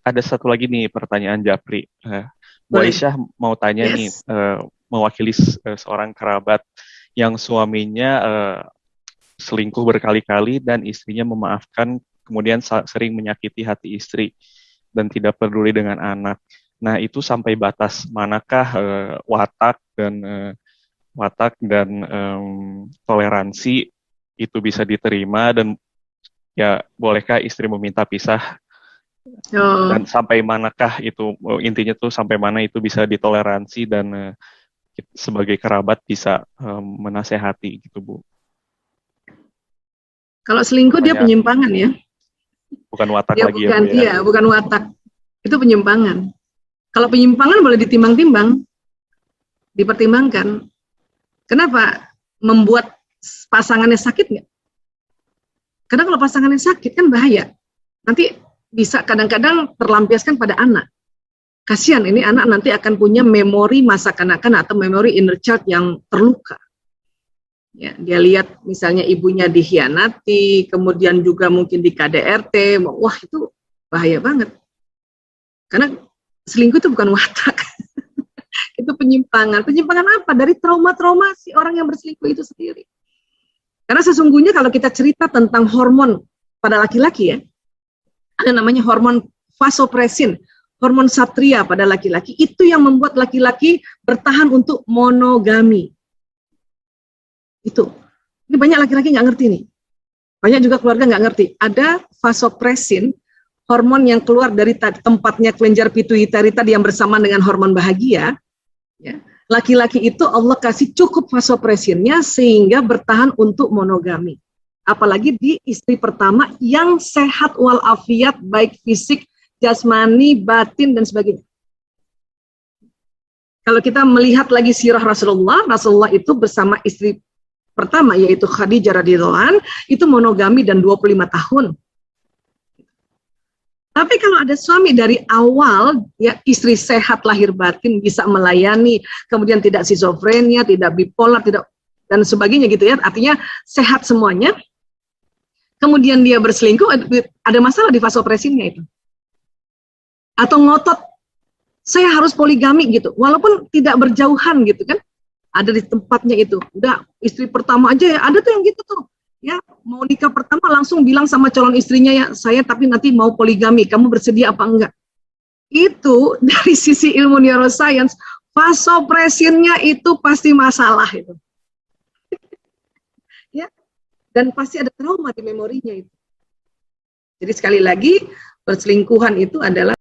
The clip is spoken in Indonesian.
ada satu lagi nih pertanyaan Japri. Bu Boleh. Aisyah mau tanya nih, Yes. mewakili seorang kerabat yang suaminya selingkuh berkali-kali dan istrinya memaafkan, kemudian sering menyakiti hati istri dan tidak peduli dengan anak. Nah, itu sampai batas manakah toleransi itu bisa diterima, dan ya bolehkah istri meminta pisah, dan Oh, sampai manakah itu, intinya tuh sampai mana itu bisa ditoleransi dan sebagai kerabat bisa menasehati gitu, Bu. kalau selingkuh dia Pertanyaan, penyimpangan ya. bukan watak Dia lagi ya, Bu bukan, ya. iya, bukan watak. Itu penyimpangan. Kalau penyimpangan boleh ditimbang-timbang, dipertimbangkan. Kenapa? Membuat pasangannya sakit nggak? Karena kalau pasangannya sakit kan bahaya. Nanti bisa kadang-kadang terlampiaskan pada anak. Kasihan ini anak nanti akan punya memori masa kanak-kanak atau memori inner child yang terluka. Ya, dia lihat misalnya ibunya dikhianati, kemudian juga mungkin di KDRT, wah itu bahaya banget. Karena selingkuh itu bukan watak, itu penyimpangan. Penyimpangan apa? Dari trauma-trauma si orang yang berselingkuh itu sendiri. Karena sesungguhnya kalau kita cerita tentang hormon pada laki-laki ya, ada namanya hormon vasopresin, hormon satria pada laki-laki, itu yang membuat laki-laki bertahan untuk monogami. Itu. Ini banyak laki-laki nggak ngerti nih. Banyak juga keluarga nggak ngerti. Ada vasopresin, hormon yang keluar dari tempatnya kelenjar pituitari tadi yang bersamaan dengan hormon bahagia. Ya. Laki-laki itu Allah kasih cukup vasopresinnya sehingga bertahan untuk monogami. Apalagi di istri pertama yang sehat walafiat, baik fisik, jasmani, batin, dan sebagainya. Kalau kita melihat lagi sirah Rasulullah, Rasulullah itu bersama istri pertama yaitu Khadijah radhiyallahu anha itu monogami dan 25 tahun. Tapi kalau ada suami dari awal, ya istri sehat lahir batin, bisa melayani, kemudian tidak skizofrenia, tidak bipolar, tidak dan sebagainya gitu ya, artinya sehat semuanya. Kemudian dia berselingkuh, ada masalah di vasopresinnya itu. Atau ngotot, saya harus poligami gitu, walaupun tidak berjauhan gitu kan, ada di tempatnya itu. Udah istri pertama aja ya, ada tuh yang gitu tuh. Ya, mau nikah pertama langsung bilang sama calon istrinya ya, saya tapi nanti mau poligami, kamu bersedia apa enggak? Itu dari sisi ilmu neuroscience, vasopresinnya itu pasti masalah itu. Ya, dan pasti ada trauma di memorinya itu. Jadi sekali lagi, perselingkuhan itu adalah